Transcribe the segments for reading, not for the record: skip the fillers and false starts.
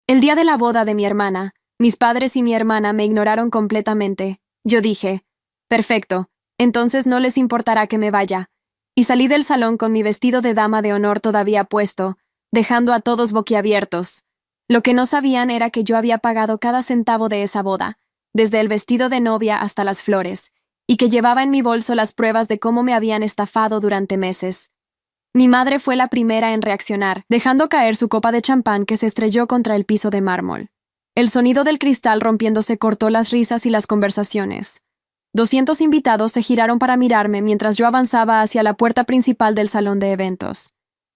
El día de la boda de mi hermana, mis padres y mi hermana me ignoraron completamente. Yo dije, perfecto, entonces no les importará que me vaya. Y salí del salón con mi vestido de dama de honor todavía puesto, dejando a todos boquiabiertos. Lo que no sabían era que yo había pagado cada centavo de esa boda, desde el vestido de novia hasta las flores, y que llevaba en mi bolso las pruebas de cómo me habían estafado durante meses. Mi madre fue la primera en reaccionar, dejando caer su copa de champán que se estrelló contra el piso de mármol. El sonido del cristal rompiéndose cortó las risas y las conversaciones. 200 invitados se giraron para mirarme mientras yo avanzaba hacia la puerta principal del salón de eventos.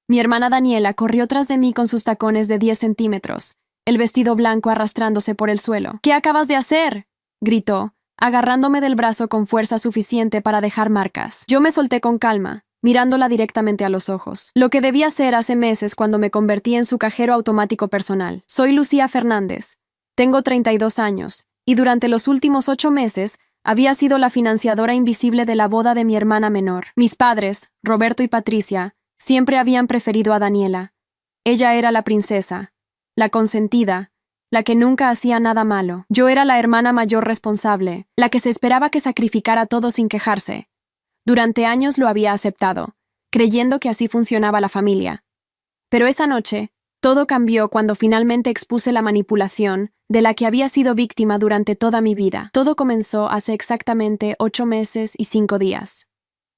Mi hermana Daniela corrió tras de mí con sus tacones de 10 centímetros, el vestido blanco arrastrándose por el suelo. «¿Qué acabas de hacer?», gritó, agarrándome del brazo con fuerza suficiente para dejar marcas. Yo me solté con calma, mirándola directamente a los ojos. Lo que debía hacer hace meses cuando me convertí en su cajero automático personal. Soy Lucía Fernández. Tengo 32 años, y durante los últimos 8 meses había sido la financiadora invisible de la boda de mi hermana menor. Mis padres, Roberto y Patricia, siempre habían preferido a Daniela. Ella era la princesa, la consentida, la que nunca hacía nada malo. Yo era la hermana mayor responsable, la que se esperaba que sacrificara todo sin quejarse. Durante años lo había aceptado, creyendo que así funcionaba la familia. Pero esa noche, todo cambió cuando finalmente expuse la manipulación de la que había sido víctima durante toda mi vida. Todo comenzó hace exactamente 8 meses y 5 días.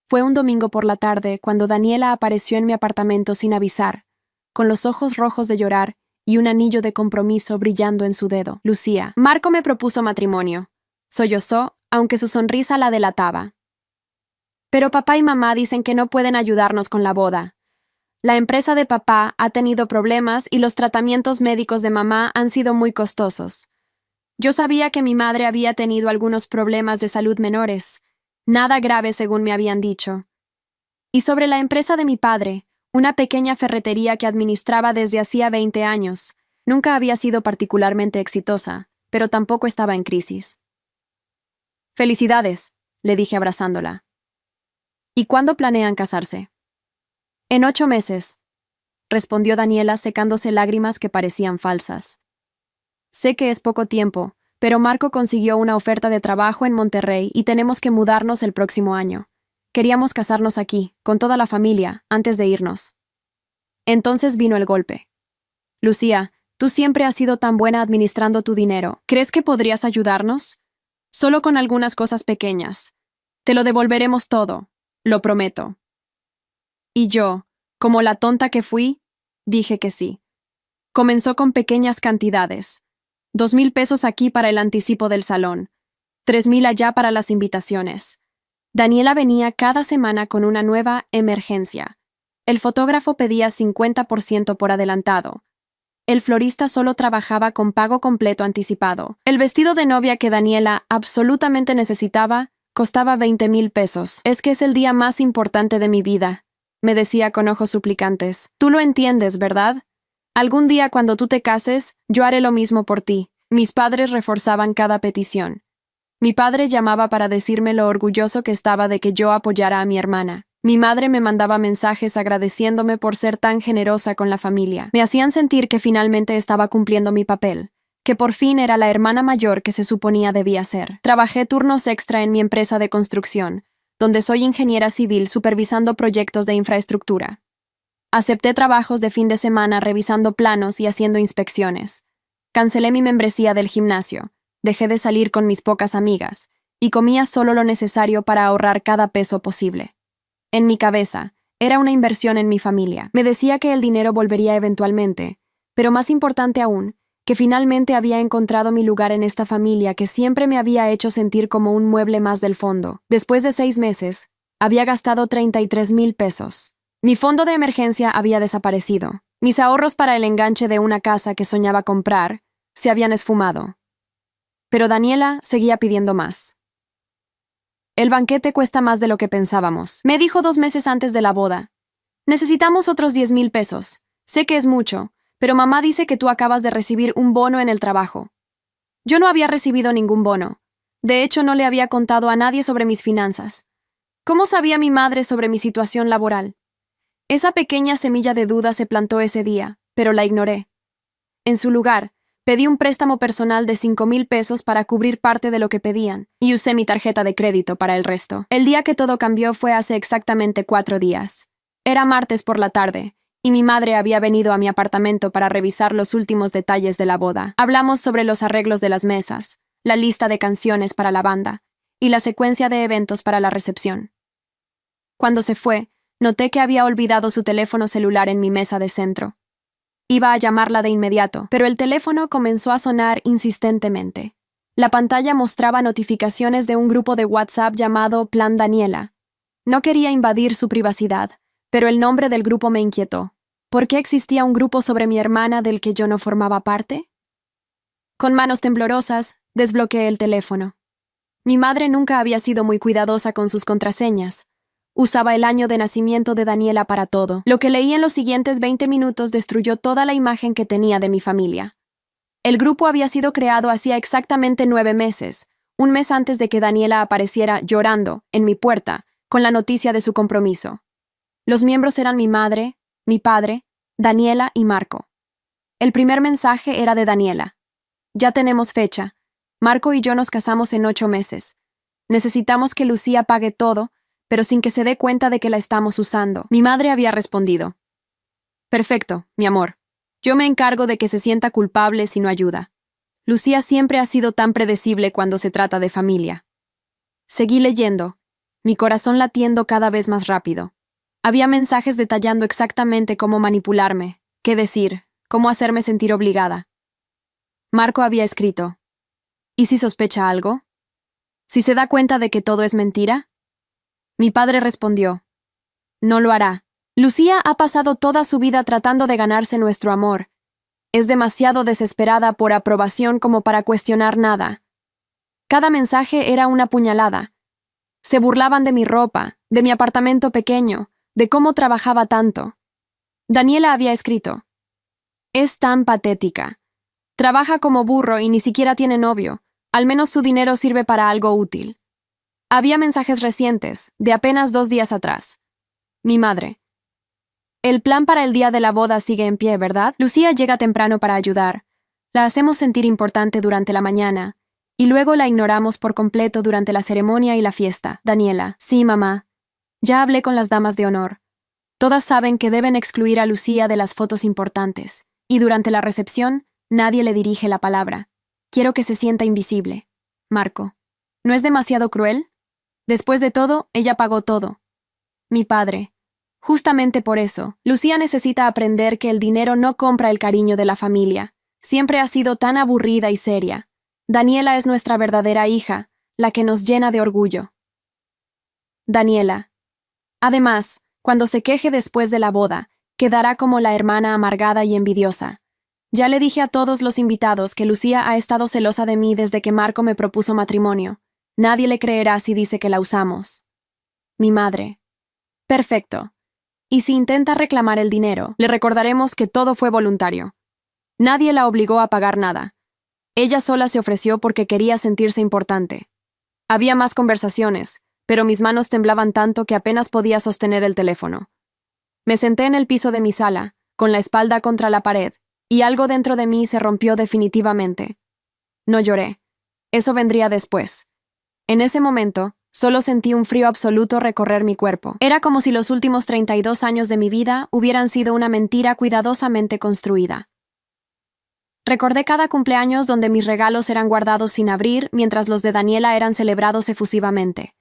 Fue un domingo por la tarde cuando Daniela apareció en mi apartamento sin avisar, con los ojos rojos de llorar y un anillo de compromiso brillando en su dedo. Lucía. Marco me propuso matrimonio. Sollozó, aunque su sonrisa la delataba. Pero papá y mamá dicen que no pueden ayudarnos con la boda. La empresa de papá ha tenido problemas y los tratamientos médicos de mamá han sido muy costosos. Yo sabía que mi madre había tenido algunos problemas de salud menores, nada grave según me habían dicho. Y sobre la empresa de mi padre, una pequeña ferretería que administraba desde hacía 20 años, nunca había sido particularmente exitosa, pero tampoco estaba en crisis. «Felicidades», le dije abrazándola. «¿Y cuándo planean casarse?» «En 8 meses», respondió Daniela secándose lágrimas que parecían falsas. «Sé que es poco tiempo, pero Marco consiguió una oferta de trabajo en Monterrey y tenemos que mudarnos el próximo año. Queríamos casarnos aquí, con toda la familia, antes de irnos». Entonces vino el golpe. «Lucía, tú siempre has sido tan buena administrando tu dinero. ¿Crees que podrías ayudarnos? Solo con algunas cosas pequeñas. Te lo devolveremos todo, lo prometo». Y yo, como la tonta que fui, dije que sí. Comenzó con pequeñas cantidades. 2,000 pesos aquí para el anticipo del salón. 3,000 allá para las invitaciones. Daniela venía cada semana con una nueva emergencia. El fotógrafo pedía 50% por adelantado. El florista solo trabajaba con pago completo anticipado. El vestido de novia que Daniela absolutamente necesitaba costaba 20,000 pesos. «Es que es el día más importante de mi vida», me decía con ojos suplicantes. «Tú lo entiendes, ¿verdad? Algún día cuando tú te cases, yo haré lo mismo por ti». Mis padres reforzaban cada petición. Mi padre llamaba para decirme lo orgulloso que estaba de que yo apoyara a mi hermana. Mi madre me mandaba mensajes agradeciéndome por ser tan generosa con la familia. Me hacían sentir que finalmente estaba cumpliendo mi papel, que por fin era la hermana mayor que se suponía debía ser. Trabajé turnos extra en mi empresa de construcción, donde soy ingeniera civil supervisando proyectos de infraestructura. Acepté trabajos de fin de semana revisando planos y haciendo inspecciones. Cancelé mi membresía del gimnasio, dejé de salir con mis pocas amigas, y comía solo lo necesario para ahorrar cada peso posible. En mi cabeza, era una inversión en mi familia. Me decía que el dinero volvería eventualmente, pero más importante aún, que finalmente había encontrado mi lugar en esta familia que siempre me había hecho sentir como un mueble más del fondo. Después de 6 meses, había gastado 33,000 pesos. Mi fondo de emergencia había desaparecido. Mis ahorros para el enganche de una casa que soñaba comprar se habían esfumado. Pero Daniela seguía pidiendo más. «El banquete cuesta más de lo que pensábamos», me dijo 2 meses antes de la boda. «Necesitamos otros 10,000 pesos. Sé que es mucho, pero mamá dice que tú acabas de recibir un bono en el trabajo». Yo no había recibido ningún bono. De hecho, no le había contado a nadie sobre mis finanzas. ¿Cómo sabía mi madre sobre mi situación laboral? Esa pequeña semilla de duda se plantó ese día, pero la ignoré. En su lugar, Pedí un préstamo personal de 5,000 pesos para cubrir parte de lo que pedían, y usé mi tarjeta de crédito para el resto. El día que todo cambió fue hace exactamente 4 días. Era martes por la tarde, y mi madre había venido a mi apartamento para revisar los últimos detalles de la boda. Hablamos sobre los arreglos de las mesas, la lista de canciones para la banda, y la secuencia de eventos para la recepción. Cuando se fue, noté que había olvidado su teléfono celular en mi mesa de centro. Iba a llamarla de inmediato, pero el teléfono comenzó a sonar insistentemente. La pantalla mostraba notificaciones de un grupo de WhatsApp llamado Plan Daniela. No quería invadir su privacidad, pero el nombre del grupo me inquietó. ¿Por qué existía un grupo sobre mi hermana del que yo no formaba parte? Con manos temblorosas, desbloqueé el teléfono. Mi madre nunca había sido muy cuidadosa con sus contraseñas. Usaba el año de nacimiento de Daniela para todo. Lo que leí en los siguientes 20 minutos destruyó toda la imagen que tenía de mi familia. El grupo había sido creado hacía exactamente 9 meses, un mes antes de que Daniela apareciera llorando en mi puerta con la noticia de su compromiso. Los miembros eran mi madre, mi padre, Daniela y Marco. El primer mensaje era de Daniela. Ya tenemos fecha. Marco y yo nos casamos en 8 meses. Necesitamos que Lucía pague todo, pero sin que se dé cuenta de que la estamos usando. Mi madre había respondido. Perfecto, mi amor. Yo me encargo de que se sienta culpable si no ayuda. Lucía siempre ha sido tan predecible cuando se trata de familia. Seguí leyendo, mi corazón latiendo cada vez más rápido. Había mensajes detallando exactamente cómo manipularme, qué decir, cómo hacerme sentir obligada. Marco había escrito. ¿Y si sospecha algo? ¿Si se da cuenta de que todo es mentira? Mi padre respondió. No lo hará. Lucía ha pasado toda su vida tratando de ganarse nuestro amor. Es demasiado desesperada por aprobación como para cuestionar nada. Cada mensaje era una puñalada. Se burlaban de mi ropa, de mi apartamento pequeño, de cómo trabajaba tanto. Daniela había escrito. Es tan patética. Trabaja como burro y ni siquiera tiene novio. Al menos su dinero sirve para algo útil. Había mensajes recientes, de apenas 2 días atrás. Mi madre. El plan para el día de la boda sigue en pie, ¿verdad? Lucía llega temprano para ayudar. La hacemos sentir importante durante la mañana, y luego la ignoramos por completo durante la ceremonia y la fiesta. Daniela. Sí, mamá. Ya hablé con las damas de honor. Todas saben que deben excluir a Lucía de las fotos importantes, y durante la recepción, nadie le dirige la palabra. Quiero que se sienta invisible. Marco. ¿No es demasiado cruel? Después de todo, ella pagó todo. Mi padre. Justamente por eso, Lucía necesita aprender que el dinero no compra el cariño de la familia. Siempre ha sido tan aburrida y seria. Daniela es nuestra verdadera hija, la que nos llena de orgullo. Daniela. Además, cuando se queje después de la boda, quedará como la hermana amargada y envidiosa. Ya le dije a todos los invitados que Lucía ha estado celosa de mí desde que Marco me propuso matrimonio. Nadie le creerá si dice que la usamos. Mi madre. Perfecto. Y si intenta reclamar el dinero, le recordaremos que todo fue voluntario. Nadie la obligó a pagar nada. Ella sola se ofreció porque quería sentirse importante. Había más conversaciones, pero mis manos temblaban tanto que apenas podía sostener el teléfono. Me senté en el piso de mi sala, con la espalda contra la pared, y algo dentro de mí se rompió definitivamente. No lloré. Eso vendría después. En ese momento, solo sentí un frío absoluto recorrer mi cuerpo. Era como si los últimos 32 años de mi vida hubieran sido una mentira cuidadosamente construida. Recordé cada cumpleaños donde mis regalos eran guardados sin abrir mientras los de Daniela eran celebrados efusivamente.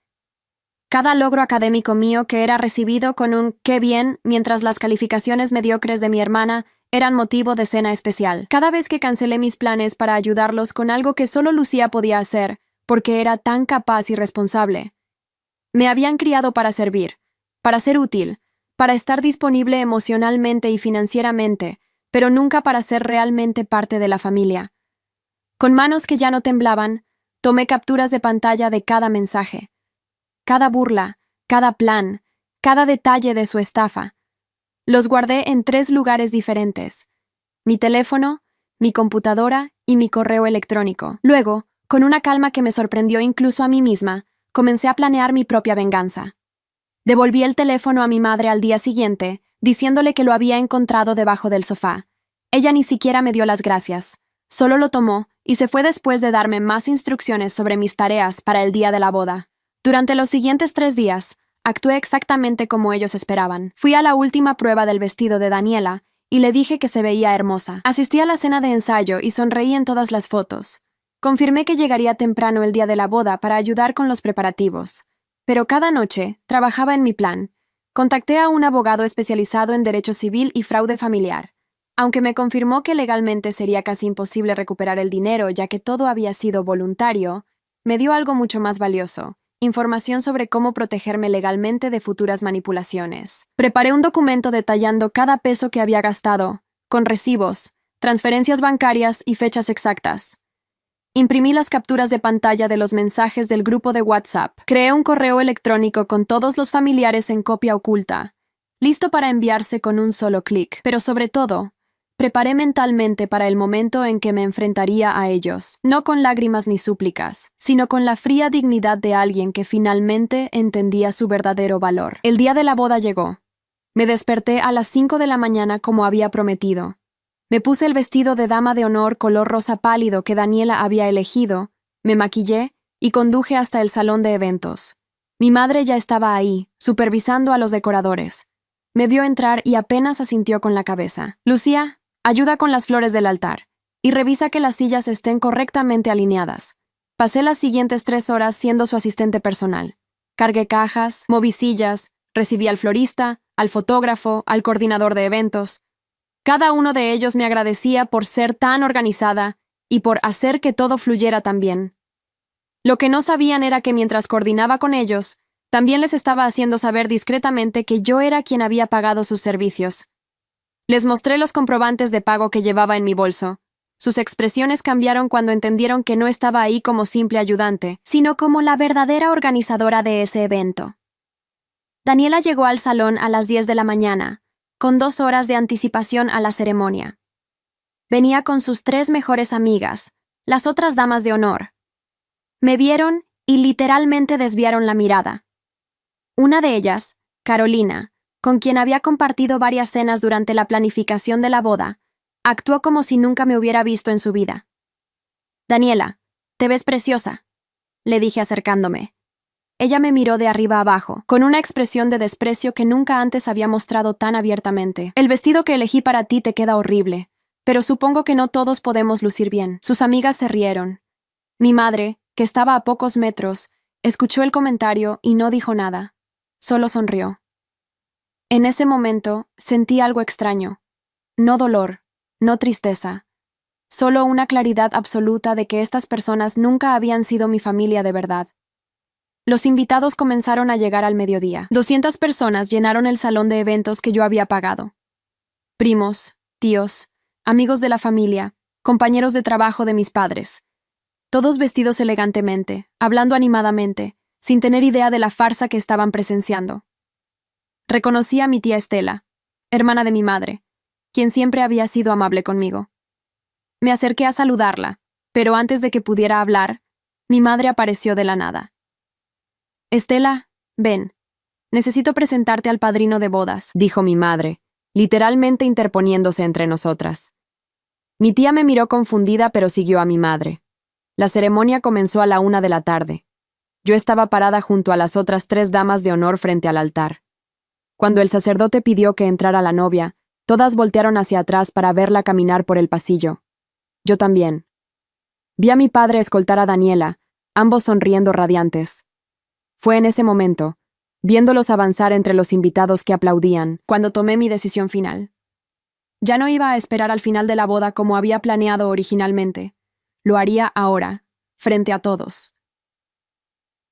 Cada logro académico mío que era recibido con un «qué bien» mientras las calificaciones mediocres de mi hermana eran motivo de cena especial. Cada vez que cancelé mis planes para ayudarlos con algo que solo Lucía podía hacer, porque era tan capaz y responsable. Me habían criado para servir, para ser útil, para estar disponible emocionalmente y financieramente, pero nunca para ser realmente parte de la familia. Con manos que ya no temblaban, tomé capturas de pantalla de cada mensaje. Cada burla, cada plan, cada detalle de su estafa. Los guardé en 3 lugares diferentes: mi teléfono, mi computadora y mi correo electrónico. Luego, con una calma que me sorprendió incluso a mí misma, comencé a planear mi propia venganza. Devolví el teléfono a mi madre al día siguiente, diciéndole que lo había encontrado debajo del sofá. Ella ni siquiera me dio las gracias. Solo lo tomó y se fue después de darme más instrucciones sobre mis tareas para el día de la boda. Durante los siguientes 3 días, actué exactamente como ellos esperaban. Fui a la última prueba del vestido de Daniela y le dije que se veía hermosa. Asistí a la cena de ensayo y sonreí en todas las fotos. Confirmé que llegaría temprano el día de la boda para ayudar con los preparativos. Pero cada noche trabajaba en mi plan. Contacté a un abogado especializado en derecho civil y fraude familiar. Aunque me confirmó que legalmente sería casi imposible recuperar el dinero ya que todo había sido voluntario, me dio algo mucho más valioso: información sobre cómo protegerme legalmente de futuras manipulaciones. Preparé un documento detallando cada peso que había gastado, con recibos, transferencias bancarias y fechas exactas. Imprimí las capturas de pantalla de los mensajes del grupo de WhatsApp. Creé un correo electrónico con todos los familiares en copia oculta, listo para enviarse con un solo clic. Pero sobre todo, preparé mentalmente para el momento en que me enfrentaría a ellos, no con lágrimas ni súplicas, sino con la fría dignidad de alguien que finalmente entendía su verdadero valor. El día de la boda llegó. Me desperté a las 5 de la mañana como había prometido. Me puse el vestido de dama de honor color rosa pálido que Daniela había elegido, me maquillé y conduje hasta el salón de eventos. Mi madre ya estaba ahí, supervisando a los decoradores. Me vio entrar y apenas asintió con la cabeza. Lucía, ayuda con las flores del altar y revisa que las sillas estén correctamente alineadas. Pasé las siguientes 3 horas siendo su asistente personal. Cargué cajas, moví sillas, recibí al florista, al fotógrafo, al coordinador de eventos. Cada uno de ellos me agradecía por ser tan organizada y por hacer que todo fluyera tan bien. Lo que no sabían era que mientras coordinaba con ellos, también les estaba haciendo saber discretamente que yo era quien había pagado sus servicios. Les mostré los comprobantes de pago que llevaba en mi bolso. Sus expresiones cambiaron cuando entendieron que no estaba ahí como simple ayudante, sino como la verdadera organizadora de ese evento. Daniela llegó al salón a las 10 de la mañana, con 2 horas de anticipación a la ceremonia. Venía con sus 3 mejores amigas, las otras damas de honor. Me vieron y literalmente desviaron la mirada. Una de ellas, Carolina, con quien había compartido varias cenas durante la planificación de la boda, actuó como si nunca me hubiera visto en su vida. «Daniela, te ves preciosa», le dije acercándome. Ella me miró de arriba abajo, con una expresión de desprecio que nunca antes había mostrado tan abiertamente. «El vestido que elegí para ti te queda horrible, pero supongo que no todos podemos lucir bien». Sus amigas se rieron. Mi madre, que estaba a pocos metros, escuchó el comentario y no dijo nada. Solo sonrió. En ese momento sentí algo extraño. No dolor, no tristeza. Solo una claridad absoluta de que estas personas nunca habían sido mi familia de verdad. Los invitados comenzaron a llegar al mediodía. 200 personas llenaron el salón de eventos que yo había pagado. Primos, tíos, amigos de la familia, compañeros de trabajo de mis padres. Todos vestidos elegantemente, hablando animadamente, sin tener idea de la farsa que estaban presenciando. Reconocí a mi tía Estela, hermana de mi madre, quien siempre había sido amable conmigo. Me acerqué a saludarla, pero antes de que pudiera hablar, mi madre apareció de la nada. «Estela, ven. Necesito presentarte al padrino de bodas», dijo mi madre, literalmente interponiéndose entre nosotras. Mi tía me miró confundida, pero siguió a mi madre. La ceremonia comenzó a la 1 de la tarde. Yo estaba parada junto a las otras 3 damas de honor frente al altar. Cuando el sacerdote pidió que entrara la novia, todas voltearon hacia atrás para verla caminar por el pasillo. Yo también. Vi a mi padre escoltar a Daniela, ambos sonriendo radiantes. Fue en ese momento, viéndolos avanzar entre los invitados que aplaudían, cuando tomé mi decisión final. Ya no iba a esperar al final de la boda como había planeado originalmente. Lo haría ahora, frente a todos.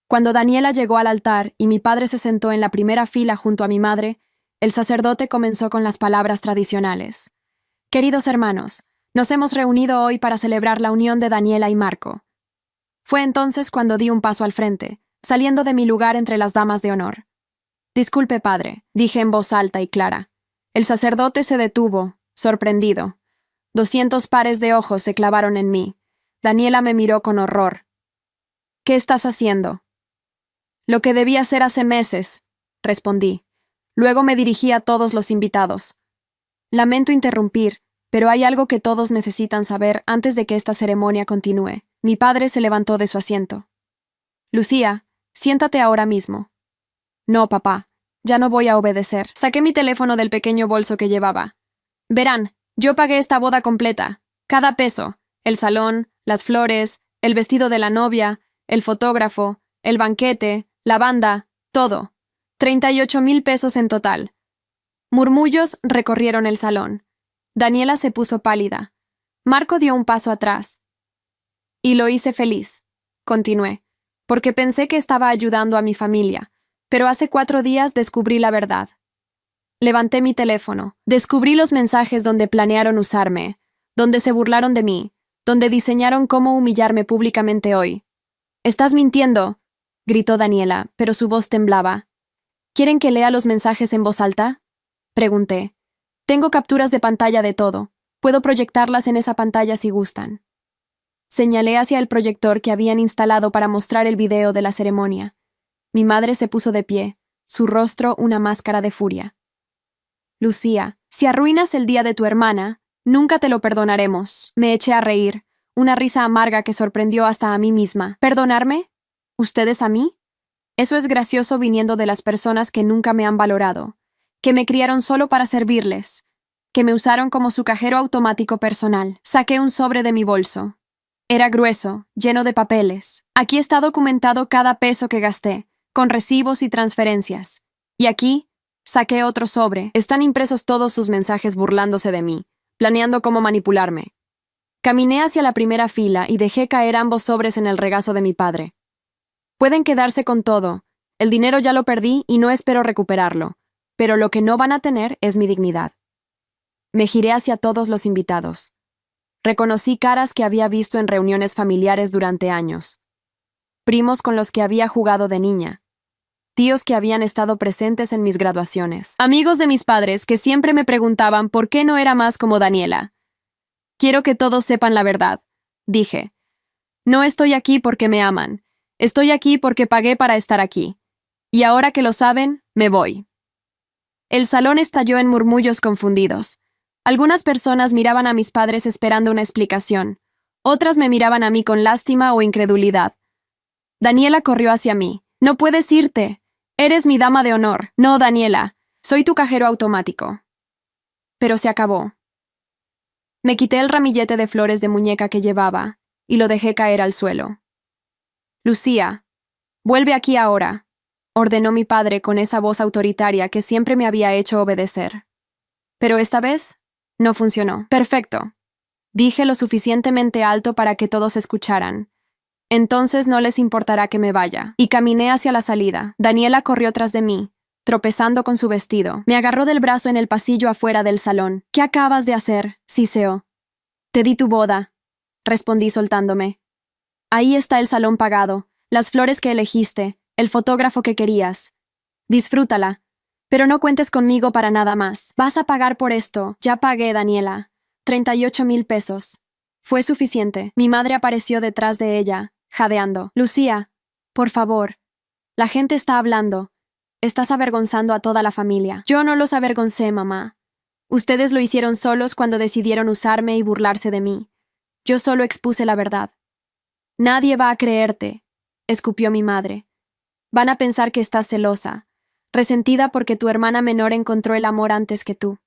Cuando Daniela llegó al altar y mi padre se sentó en la primera fila junto a mi madre, el sacerdote comenzó con las palabras tradicionales. «Queridos hermanos, nos hemos reunido hoy para celebrar la unión de Daniela y Marco». Fue entonces cuando di un paso al frente, saliendo de mi lugar entre las damas de honor. «Disculpe, padre», dije en voz alta y clara. El sacerdote se detuvo, sorprendido. 200 pares de ojos se clavaron en mí. Daniela me miró con horror. «¿Qué estás haciendo?» «Lo que debí hacer hace meses», respondí. Luego me dirigí a todos los invitados. «Lamento interrumpir, Pero hay algo que todos necesitan saber antes de que esta ceremonia continúe. Mi padre se levantó de su asiento. Lucía, siéntate ahora mismo. No, papá, ya no voy a obedecer. Saqué mi teléfono del pequeño bolso que llevaba. Verán, yo pagué esta boda completa. Cada peso. El salón, las flores, el vestido de la novia, el fotógrafo, el banquete, la banda, todo. 38,000 pesos en total. Murmullos recorrieron el salón. Daniela se puso pálida. Marco dio un paso atrás. Y lo hice feliz, continué, porque pensé que estaba ayudando a mi familia, pero hace 4 días descubrí la verdad. Levanté mi teléfono, descubrí los mensajes donde planearon usarme, donde se burlaron de mí, donde diseñaron cómo humillarme públicamente hoy. «¡Estás mintiendo!», gritó Daniela, pero su voz temblaba. «¿Quieren que lea los mensajes en voz alta?», pregunté. «Tengo capturas de pantalla de todo. Puedo proyectarlas en esa pantalla si gustan». Señalé hacia el proyector que habían instalado para mostrar el video de la ceremonia. Mi madre se puso de pie, su rostro una máscara de furia. «Lucía, si arruinas el día de tu hermana, nunca te lo perdonaremos». Me eché a reír, una risa amarga que sorprendió hasta a mí misma. ¿Perdonarme? ¿Ustedes a mí? Eso es gracioso viniendo de las personas que nunca me han valorado, que me criaron solo para servirles, que me usaron como su cajero automático personal. Saqué un sobre de mi bolso. Era grueso, lleno de papeles. Aquí está documentado cada peso que gasté, con recibos y transferencias. Y aquí, saqué otro sobre. Están impresos todos sus mensajes burlándose de mí, planeando cómo manipularme. Caminé hacia la primera fila y dejé caer ambos sobres en el regazo de mi padre. Pueden quedarse con todo. El dinero ya lo perdí y no espero recuperarlo, pero lo que no van a tener es mi dignidad. Me giré hacia todos los invitados. Reconocí caras que había visto en reuniones familiares durante años. Primos con los que había jugado de niña. Tíos que habían estado presentes en mis graduaciones. Amigos de mis padres que siempre me preguntaban por qué no era más como Daniela. «Quiero que todos sepan la verdad», dije. «No estoy aquí porque me aman. Estoy aquí porque pagué para estar aquí. Y ahora que lo saben, me voy». El salón estalló en murmullos confundidos. Algunas personas miraban a mis padres esperando una explicación. Otras me miraban a mí con lástima o incredulidad. Daniela corrió hacia mí. «No puedes irte. Eres mi dama de honor». «No, Daniela. Soy tu cajero automático». Pero se acabó. Me quité el ramillete de flores de muñeca que llevaba y lo dejé caer al suelo. «Lucía, vuelve aquí ahora», ordenó mi padre con esa voz autoritaria que siempre me había hecho obedecer. Pero esta vez no funcionó. «Perfecto», dije lo suficientemente alto para que todos escucharan. «Entonces no les importará que me vaya». Y caminé hacia la salida. Daniela corrió tras de mí, tropezando con su vestido. Me agarró del brazo en el pasillo afuera del salón. «¿Qué acabas de hacer?», siseó. «Te di tu boda», respondí soltándome. «Ahí está el salón pagado, las flores que elegiste, el fotógrafo que querías. Disfrútala, pero no cuentes conmigo para nada más. Vas a pagar por esto». «Ya pagué, Daniela. 38,000 pesos. Fue suficiente». Mi madre apareció detrás de ella, jadeando. «Lucía, por favor. La gente está hablando. Estás avergonzando a toda la familia». «Yo no los avergoncé, mamá. Ustedes lo hicieron solos cuando decidieron usarme y burlarse de mí. Yo solo expuse la verdad». «Nadie va a creerte», escupió mi madre. «Van a pensar que estás celosa, resentida porque tu hermana menor encontró el amor antes que tú».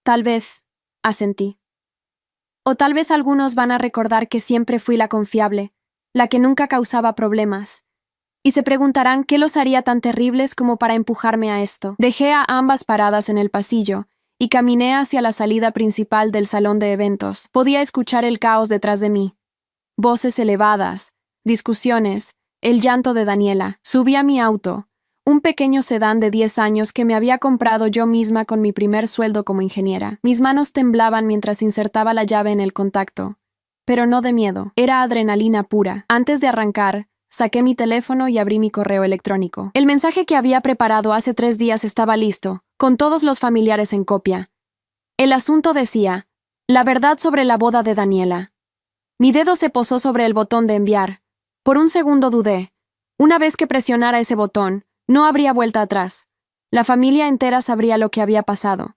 «Tal vez», asentí. «O tal vez algunos van a recordar que siempre fui la confiable, la que nunca causaba problemas. Y se preguntarán qué los haría tan terribles como para empujarme a esto». Dejé a ambas paradas en el pasillo y caminé hacia la salida principal del salón de eventos. Podía escuchar el caos detrás de mí. Voces elevadas, discusiones, el llanto de Daniela. Subí a mi auto, un pequeño sedán de 10 años que me había comprado yo misma con mi primer sueldo como ingeniera. Mis manos temblaban mientras insertaba la llave en el contacto. Pero no de miedo, era adrenalina pura. Antes de arrancar, saqué mi teléfono y abrí mi correo electrónico. El mensaje que había preparado hace 3 días estaba listo, con todos los familiares en copia. El asunto decía: la verdad sobre la boda de Daniela. Mi dedo se posó sobre el botón de enviar. Por un segundo dudé. Una vez que presionara ese botón, no habría vuelta atrás. La familia entera sabría lo que había pasado.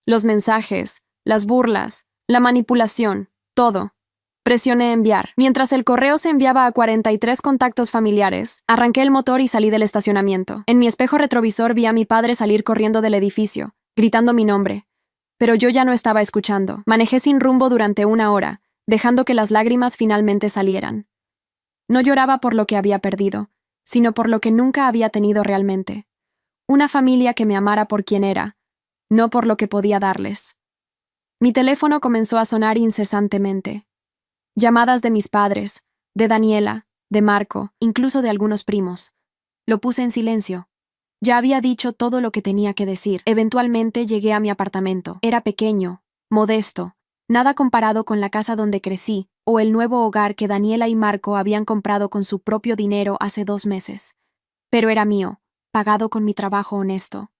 Los mensajes, las burlas, la manipulación, todo. Presioné enviar. Mientras el correo se enviaba a 43 contactos familiares, arranqué el motor y salí del estacionamiento. En mi espejo retrovisor vi a mi padre salir corriendo del edificio, gritando mi nombre. Pero yo ya no estaba escuchando. Manejé sin rumbo durante 1 hora, dejando que las lágrimas finalmente salieran. No lloraba por lo que había perdido, sino por lo que nunca había tenido realmente. Una familia que me amara por quien era, no por lo que podía darles. Mi teléfono comenzó a sonar incesantemente. Llamadas de mis padres, de Daniela, de Marco, incluso de algunos primos. Lo puse en silencio. Ya había dicho todo lo que tenía que decir. Eventualmente llegué a mi apartamento. Era pequeño, modesto, nada comparado con la casa donde crecí o el nuevo hogar que Daniela y Marco habían comprado con su propio dinero hace 2 meses. Pero era mío, pagado con mi trabajo honesto.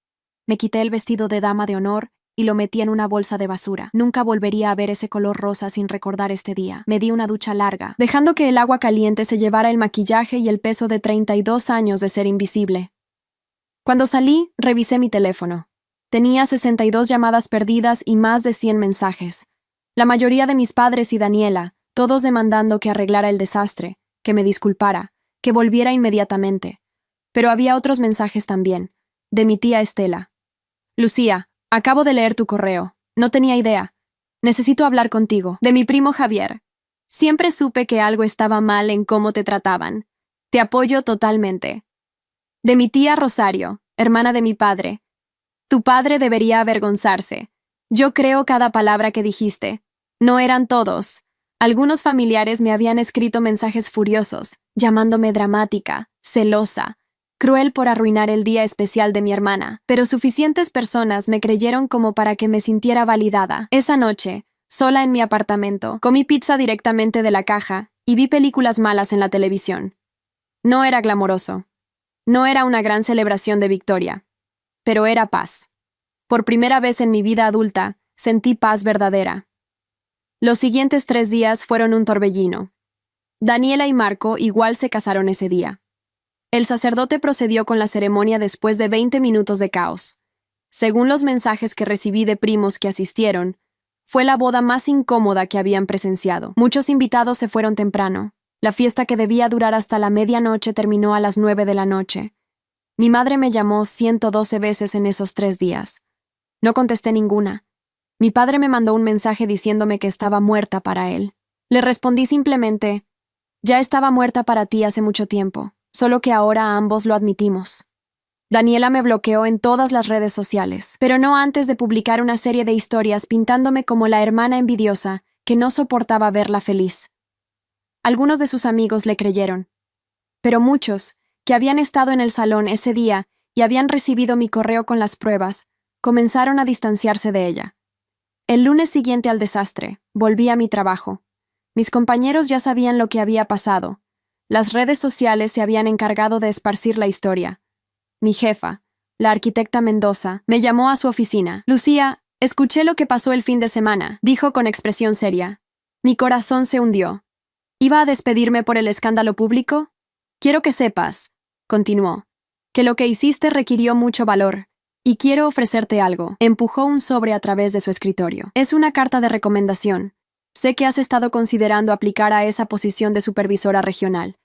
Me quité el vestido de dama de honor y lo metí en una bolsa de basura. Nunca volvería a ver ese color rosa sin recordar este día. Me di una ducha larga, dejando que el agua caliente se llevara el maquillaje y el peso de 32 años de ser invisible. Cuando salí, revisé mi teléfono. Tenía 62 llamadas perdidas y más de 100 mensajes. La mayoría de mis padres y Daniela, todos demandando que arreglara el desastre, que me disculpara, que volviera inmediatamente. Pero había otros mensajes también, de mi tía Estela. Lucía, acabo de leer tu correo. No tenía idea. Necesito hablar contigo. De mi primo Javier. Siempre supe que algo estaba mal en cómo te trataban. Te apoyo totalmente. De mi tía Rosario, hermana de mi padre. Tu padre debería avergonzarse. Yo creo cada palabra que dijiste. No eran todos. Algunos familiares me habían escrito mensajes furiosos, llamándome dramática, celosa, cruel por arruinar el día especial de mi hermana, pero suficientes personas me creyeron como para que me sintiera validada. Esa noche, sola en mi apartamento, comí pizza directamente de la caja y vi películas malas en la televisión. No era glamoroso. No era una gran celebración de victoria, pero era paz. Por primera vez en mi vida adulta, sentí paz verdadera. Los siguientes 3 días fueron un torbellino. Daniela y Marco igual se casaron ese día. El sacerdote procedió con la ceremonia después de 20 minutos de caos. Según los mensajes que recibí de primos que asistieron, fue la boda más incómoda que habían presenciado. Muchos invitados se fueron temprano. La fiesta que debía durar hasta la medianoche terminó a las 9 de la noche. Mi madre me llamó 112 veces en esos 3 días. No contesté ninguna. Mi padre me mandó un mensaje diciéndome que estaba muerta para él. Le respondí simplemente, ya estaba muerta para ti hace mucho tiempo, solo que ahora ambos lo admitimos. Daniela me bloqueó en todas las redes sociales, pero no antes de publicar una serie de historias pintándome como la hermana envidiosa que no soportaba verla feliz. Algunos de sus amigos le creyeron, pero muchos, que habían estado en el salón ese día y habían recibido mi correo con las pruebas, comenzaron a distanciarse de ella. El lunes siguiente al desastre, volví a mi trabajo. Mis compañeros ya sabían lo que había pasado. Las redes sociales se habían encargado de esparcir la historia. Mi jefa, la arquitecta Mendoza, me llamó a su oficina. Lucía, escuché lo que pasó el fin de semana, dijo con expresión seria. Mi corazón se hundió. ¿Iba a despedirme por el escándalo público? Quiero que sepas, continuó, que lo que hiciste requirió mucho valor, y quiero ofrecerte algo. Empujó un sobre a través de su escritorio. Es una carta de recomendación. Sé que has estado considerando aplicar a esa posición de supervisora regional.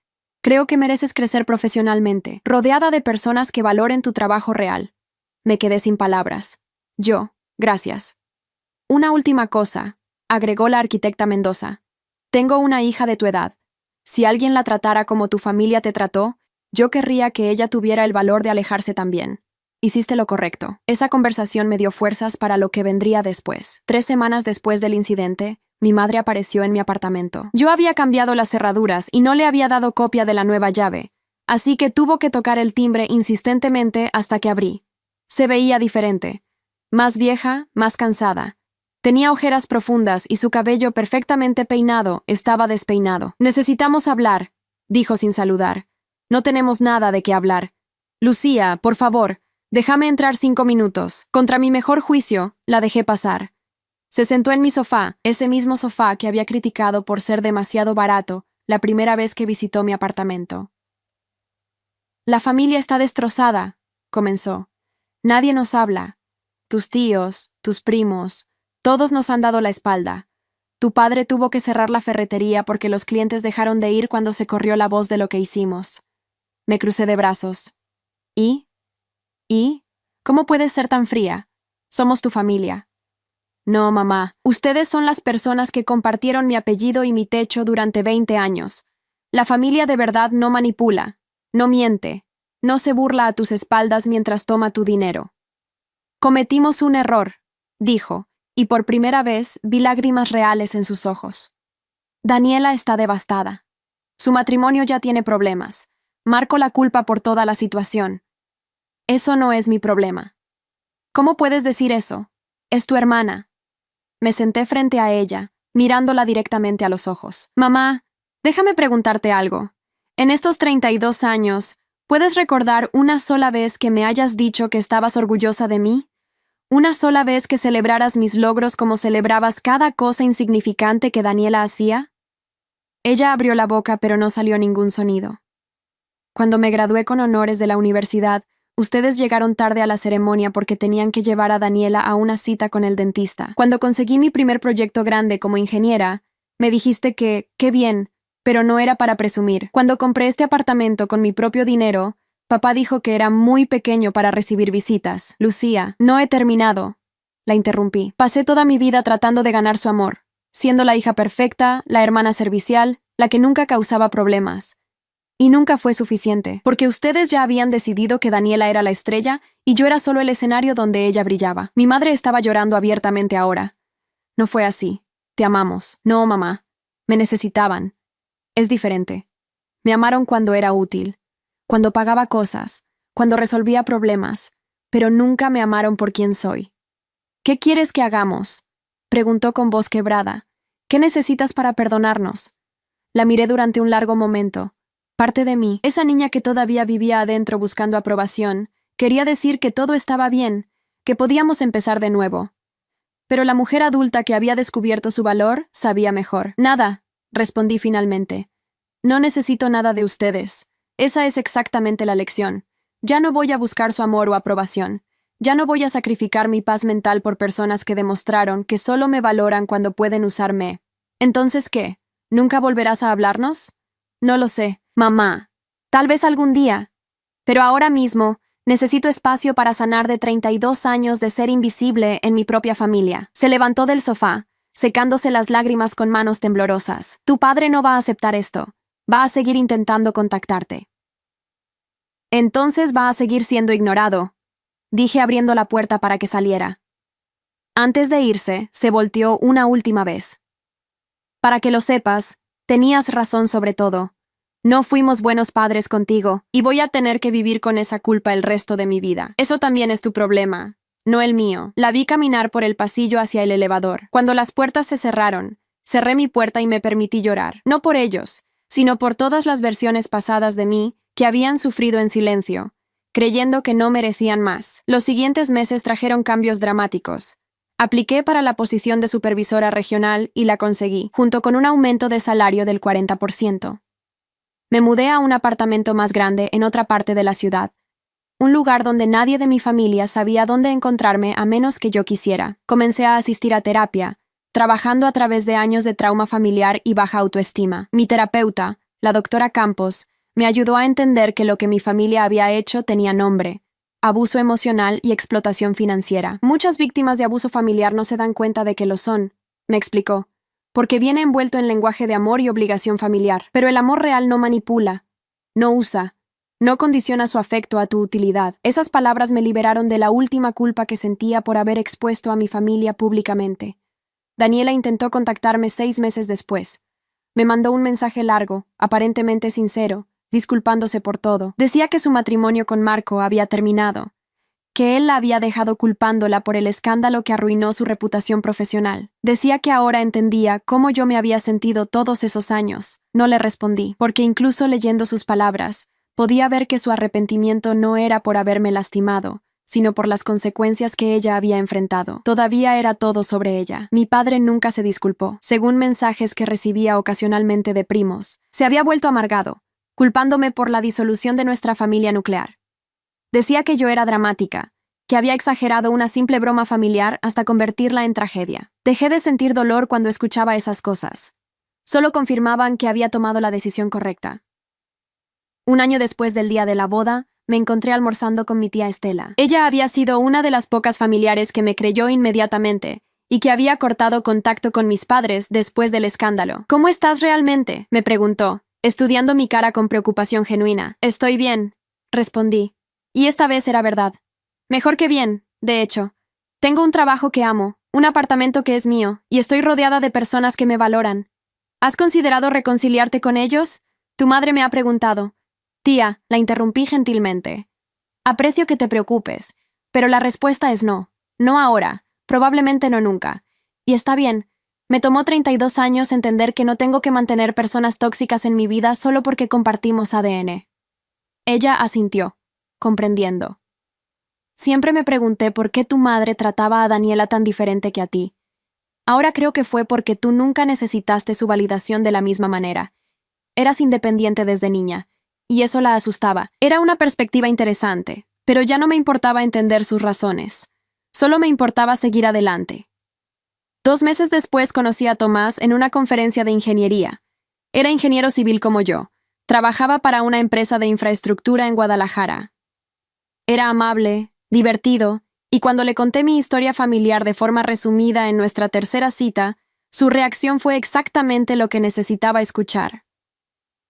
Creo que mereces crecer profesionalmente, rodeada de personas que valoren tu trabajo real. Me quedé sin palabras. Gracias. Una última cosa, agregó la arquitecta Mendoza. Tengo una hija de tu edad. Si alguien la tratara como tu familia te trató, yo querría que ella tuviera el valor de alejarse también. Hiciste lo correcto. Esa conversación me dio fuerzas para lo que vendría después. 3 semanas después del incidente, mi madre apareció en mi apartamento. Yo había cambiado las cerraduras y no le había dado copia de la nueva llave, así que tuvo que tocar el timbre insistentemente hasta que abrí. Se veía diferente. Más vieja, más cansada. Tenía ojeras profundas y su cabello perfectamente peinado estaba despeinado. Necesitamos hablar, dijo sin saludar. No tenemos nada de qué hablar. Lucía, por favor, déjame entrar 5 minutos. Contra mi mejor juicio, la dejé pasar. Se sentó en mi sofá, ese mismo sofá que había criticado por ser demasiado barato la primera vez que visitó mi apartamento. La familia está destrozada, comenzó. Nadie nos habla. Tus tíos, tus primos, Todos nos han dado la espalda. Tu padre tuvo que cerrar la ferretería porque los clientes dejaron de ir cuando se corrió la voz de lo que hicimos. Me crucé de brazos. ¿Y? ¿Cómo puedes ser tan fría? Somos tu familia. No, mamá. Ustedes son las personas que compartieron mi apellido y mi techo durante 20 años. La familia de verdad no manipula, no miente, no se burla a tus espaldas mientras toma tu dinero. Cometimos un error, dijo, y por primera vez vi lágrimas reales en sus ojos. Daniela está devastada. Su matrimonio ya tiene problemas. Marco la culpa por toda la situación. Eso no es mi problema. ¿Cómo puedes decir eso? Es tu hermana. Me senté frente a ella, mirándola directamente a los ojos. Mamá, déjame preguntarte algo. En estos 32 años, ¿puedes recordar una sola vez que me hayas dicho que estabas orgullosa de mí? ¿Una sola vez que celebraras mis logros como celebrabas cada cosa insignificante que Daniela hacía? Ella abrió la boca, pero no salió ningún sonido. Cuando me gradué con honores de la universidad, ustedes llegaron tarde a la ceremonia porque tenían que llevar a Daniela a una cita con el dentista. Cuando conseguí mi primer proyecto grande como ingeniera, me dijiste que, qué bien, pero no era para presumir. Cuando compré este apartamento con mi propio dinero, papá dijo que era muy pequeño para recibir visitas. Lucía, no he terminado. La interrumpí. Pasé toda mi vida tratando de ganar su amor, siendo la hija perfecta, la hermana servicial, la que nunca causaba problemas. Y nunca fue suficiente, porque ustedes ya habían decidido que Daniela era la estrella y yo era solo el escenario donde ella brillaba. Mi madre estaba llorando abiertamente ahora. No fue así. Te amamos. No, mamá. Me necesitaban. Es diferente. Me amaron cuando era útil, cuando pagaba cosas, cuando resolvía problemas, pero nunca me amaron por quien soy. ¿Qué quieres que hagamos?, preguntó con voz quebrada. ¿Qué necesitas para perdonarnos? La miré durante un largo momento. Parte de mí, esa niña que todavía vivía adentro buscando aprobación, quería decir que todo estaba bien, que podíamos empezar de nuevo. Pero la mujer adulta que había descubierto su valor sabía mejor. Nada, respondí finalmente. No necesito nada de ustedes. Esa es exactamente la lección. Ya no voy a buscar su amor o aprobación. Ya no voy a sacrificar mi paz mental por personas que demostraron que solo me valoran cuando pueden usarme. ¿Entonces qué? ¿Nunca volverás a hablarnos? No lo sé. Mamá, tal vez algún día, pero ahora mismo necesito espacio para sanar de 32 años de ser invisible en mi propia familia. Se levantó del sofá, secándose las lágrimas con manos temblorosas. Tu padre no va a aceptar esto. Va a seguir intentando contactarte. Entonces va a seguir siendo ignorado, dije abriendo la puerta para que saliera. Antes de irse, se volteó una última vez. Para que lo sepas, tenías razón sobre todo. No fuimos buenos padres contigo, y voy a tener que vivir con esa culpa el resto de mi vida. Eso también es tu problema, no el mío. La vi caminar por el pasillo hacia el elevador. Cuando las puertas se cerraron, cerré mi puerta y me permití llorar. No por ellos, sino por todas las versiones pasadas de mí que habían sufrido en silencio, creyendo que no merecían más. Los siguientes meses trajeron cambios dramáticos. Apliqué para la posición de supervisora regional y la conseguí, junto con un aumento de salario del 40%. Me mudé a un apartamento más grande en otra parte de la ciudad, un lugar donde nadie de mi familia sabía dónde encontrarme a menos que yo quisiera. Comencé a asistir a terapia, trabajando a través de años de trauma familiar y baja autoestima. Mi terapeuta, la doctora Campos, me ayudó a entender que lo que mi familia había hecho tenía nombre: abuso emocional y explotación financiera. Muchas víctimas de abuso familiar no se dan cuenta de que lo son, me explicó, porque viene envuelto en lenguaje de amor y obligación familiar. Pero el amor real no manipula, no usa, no condiciona su afecto a tu utilidad. Esas palabras me liberaron de la última culpa que sentía por haber expuesto a mi familia públicamente. Daniela intentó contactarme 6 meses después. Me mandó un mensaje largo, aparentemente sincero, disculpándose por todo. Decía que su matrimonio con Marco había terminado, que él la había dejado culpándola por el escándalo que arruinó su reputación profesional. Decía que ahora entendía cómo yo me había sentido todos esos años. No le respondí, porque incluso leyendo sus palabras, podía ver que su arrepentimiento no era por haberme lastimado, sino por las consecuencias que ella había enfrentado. Todavía era todo sobre ella. Mi padre nunca se disculpó. Según mensajes que recibía ocasionalmente de primos, se había vuelto amargado, culpándome por la disolución de nuestra familia nuclear. Decía que yo era dramática, que había exagerado una simple broma familiar hasta convertirla en tragedia. Dejé de sentir dolor cuando escuchaba esas cosas. Solo confirmaban que había tomado la decisión correcta. Un año después del día de la boda, me encontré almorzando con mi tía Estela. Ella había sido una de las pocas familiares que me creyó inmediatamente y que había cortado contacto con mis padres después del escándalo. ¿Cómo estás realmente?, me preguntó, estudiando mi cara con preocupación genuina. Estoy bien, respondí. Y esta vez era verdad. Mejor que bien, de hecho. Tengo un trabajo que amo, un apartamento que es mío, y estoy rodeada de personas que me valoran. ¿Has considerado reconciliarte con ellos? Tu madre me ha preguntado. Tía, la interrumpí gentilmente. Aprecio que te preocupes, pero la respuesta es no. No ahora, probablemente no nunca. Y está bien. Me tomó 32 años entender que no tengo que mantener personas tóxicas en mi vida solo porque compartimos ADN. Ella asintió, comprendiendo. Siempre me pregunté por qué tu madre trataba a Daniela tan diferente que a ti. Ahora creo que fue porque tú nunca necesitaste su validación de la misma manera. Eras independiente desde niña, y eso la asustaba. Era una perspectiva interesante, pero ya no me importaba entender sus razones. Solo me importaba seguir adelante. 2 meses después conocí a Tomás en una conferencia de ingeniería. Era ingeniero civil como yo. Trabajaba para una empresa de infraestructura en Guadalajara. Era amable, divertido, y cuando le conté mi historia familiar de forma resumida en nuestra tercera cita, su reacción fue exactamente lo que necesitaba escuchar.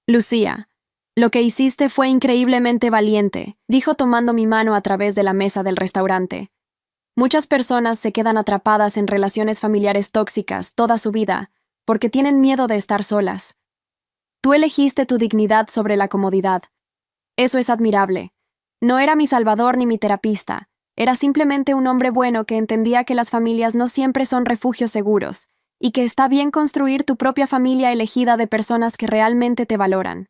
Lucía, lo que hiciste fue increíblemente valiente, dijo tomando mi mano a través de la mesa del restaurante. Muchas personas se quedan atrapadas en relaciones familiares tóxicas toda su vida porque tienen miedo de estar solas. Tú elegiste tu dignidad sobre la comodidad. Eso es admirable. No era mi salvador ni mi terapista. Era simplemente un hombre bueno que entendía que las familias no siempre son refugios seguros y que está bien construir tu propia familia elegida de personas que realmente te valoran.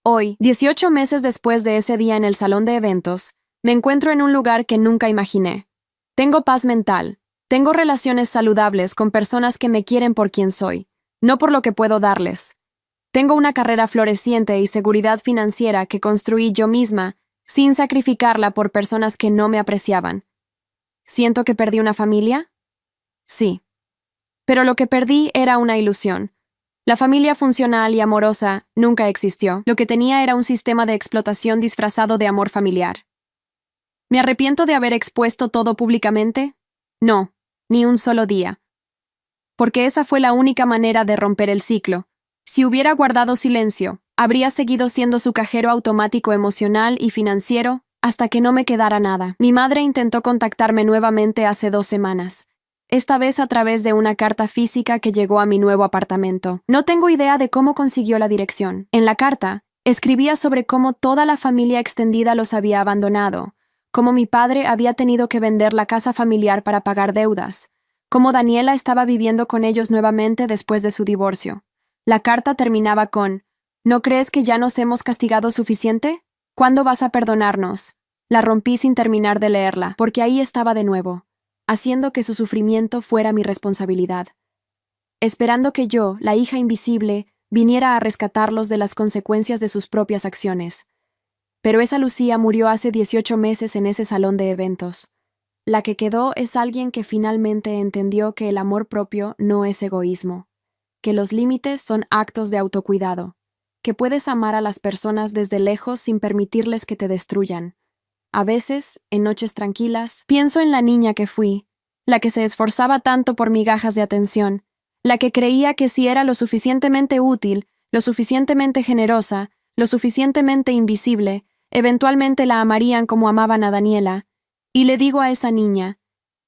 Hoy, 18 meses después de ese día en el salón de eventos, me encuentro en un lugar que nunca imaginé. Tengo paz mental, tengo relaciones saludables con personas que me quieren por quien soy, no por lo que puedo darles. Tengo una carrera floreciente y seguridad financiera que construí yo misma, sin sacrificarla por personas que no me apreciaban. ¿Siento que perdí una familia? Sí. Pero lo que perdí era una ilusión. La familia funcional y amorosa nunca existió. Lo que tenía era un sistema de explotación disfrazado de amor familiar. ¿Me arrepiento de haber expuesto todo públicamente? No, ni un solo día. Porque esa fue la única manera de romper el ciclo. Si hubiera guardado silencio, habría seguido siendo su cajero automático emocional y financiero hasta que no me quedara nada. Mi madre intentó contactarme nuevamente hace 2 semanas. Esta vez a través de una carta física que llegó a mi nuevo apartamento. No tengo idea de cómo consiguió la dirección. En la carta, escribía sobre cómo toda la familia extendida los había abandonado, cómo mi padre había tenido que vender la casa familiar para pagar deudas, cómo Daniela estaba viviendo con ellos nuevamente después de su divorcio. La carta terminaba con: ¿no crees que ya nos hemos castigado suficiente? ¿Cuándo vas a perdonarnos? La rompí sin terminar de leerla, porque ahí estaba de nuevo, haciendo que su sufrimiento fuera mi responsabilidad, esperando que yo, la hija invisible, viniera a rescatarlos de las consecuencias de sus propias acciones. Pero esa Lucía murió hace 18 meses en ese salón de eventos. La que quedó es alguien que finalmente entendió que el amor propio no es egoísmo, que los límites son actos de autocuidado, que puedes amar a las personas desde lejos sin permitirles que te destruyan. A veces, en noches tranquilas, pienso en la niña que fui, la que se esforzaba tanto por migajas de atención, la que creía que si era lo suficientemente útil, lo suficientemente generosa, lo suficientemente invisible, eventualmente la amarían como amaban a Daniela. Y le digo a esa niña: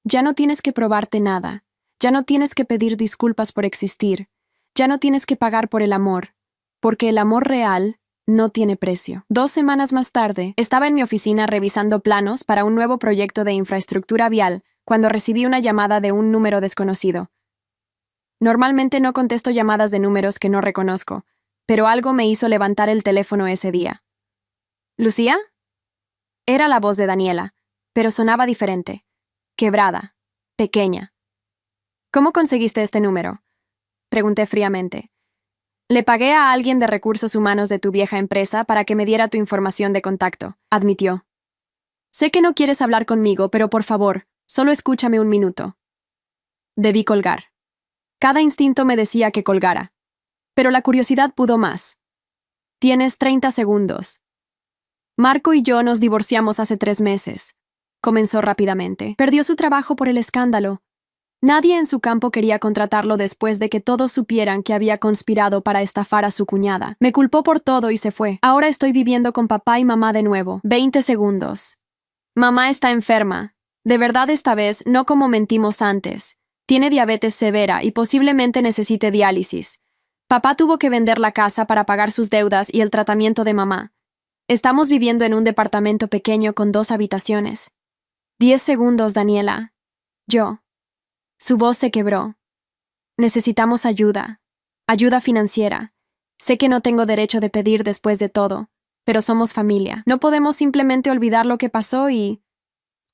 ya no tienes que probarte nada, ya no tienes que pedir disculpas por existir, ya no tienes que pagar por el amor, porque el amor real no tiene precio. 2 semanas más tarde, estaba en mi oficina revisando planos para un nuevo proyecto de infraestructura vial cuando recibí una llamada de un número desconocido. Normalmente no contesto llamadas de números que no reconozco, pero algo me hizo levantar el teléfono ese día. ¿Lucía? Era la voz de Daniela, pero sonaba diferente, quebrada, pequeña. ¿Cómo conseguiste este número?, pregunté fríamente. Le pagué a alguien de recursos humanos de tu vieja empresa para que me diera tu información de contacto, admitió. Sé que no quieres hablar conmigo, pero por favor, solo escúchame un minuto. Debí colgar. Cada instinto me decía que colgara. Pero la curiosidad pudo más. Tienes 30 segundos. Marco y yo nos divorciamos hace 3 meses. Comenzó rápidamente. Perdió su trabajo por el escándalo. Nadie en su campo quería contratarlo después de que todos supieran que había conspirado para estafar a su cuñada. Me culpó por todo y se fue. Ahora estoy viviendo con papá y mamá de nuevo. 20 segundos. Mamá está enferma. De verdad esta vez, no como mentimos antes. Tiene diabetes severa y posiblemente necesite diálisis. Papá tuvo que vender la casa para pagar sus deudas y el tratamiento de mamá. Estamos viviendo en un departamento pequeño con 2 habitaciones. 10 segundos, Daniela. Yo. Su voz se quebró. Necesitamos ayuda. Ayuda financiera. Sé que no tengo derecho de pedir después de todo, pero somos familia. No podemos simplemente olvidar lo que pasó y...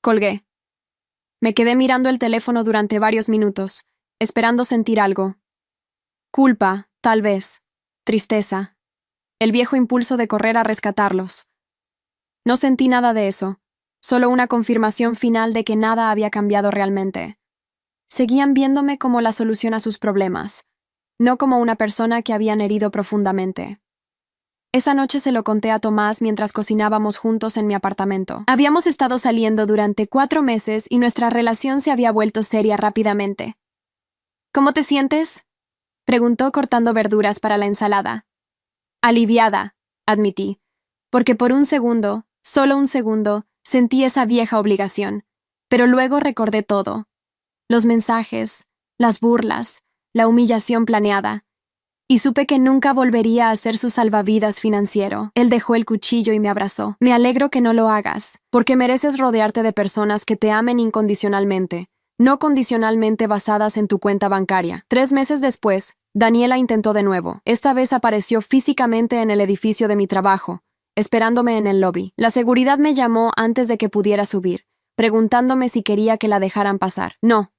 Colgué. Me quedé mirando el teléfono durante varios minutos, esperando sentir algo. Culpa, tal vez. Tristeza. El viejo impulso de correr a rescatarlos. No sentí nada de eso, solo una confirmación final de que nada había cambiado realmente. Seguían viéndome como la solución a sus problemas, no como una persona que habían herido profundamente. Esa noche se lo conté a Tomás mientras cocinábamos juntos en mi apartamento. Habíamos estado saliendo durante 4 meses y nuestra relación se había vuelto seria rápidamente. ¿Cómo te sientes?, preguntó cortando verduras para la ensalada. Aliviada, admití, porque por un segundo, solo un segundo, sentí esa vieja obligación, pero luego recordé todo. Los mensajes, las burlas, la humillación planeada, y supe que nunca volvería a ser su salvavidas financiero. Él dejó el cuchillo y me abrazó. Me alegro que no lo hagas, porque mereces rodearte de personas que te amen incondicionalmente, no condicionalmente basadas en tu cuenta bancaria. 3 meses después, Daniela intentó de nuevo. Esta vez apareció físicamente en el edificio de mi trabajo, esperándome en el lobby. La seguridad me llamó antes de que pudiera subir, preguntándome si quería que la dejaran pasar. No,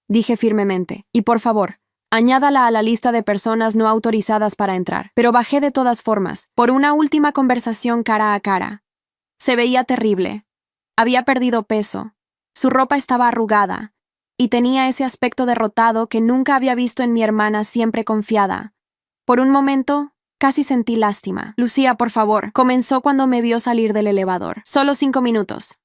dije firmemente. Y por favor, añádala a la lista de personas no autorizadas para entrar. Pero bajé de todas formas, por una última conversación cara a cara. Se veía terrible. Había perdido peso. Su ropa estaba arrugada. Y tenía ese aspecto derrotado que nunca había visto en mi hermana siempre confiada. Por un momento, casi sentí lástima. Lucía, por favor, comenzó cuando me vio salir del elevador. Solo 5 minutos.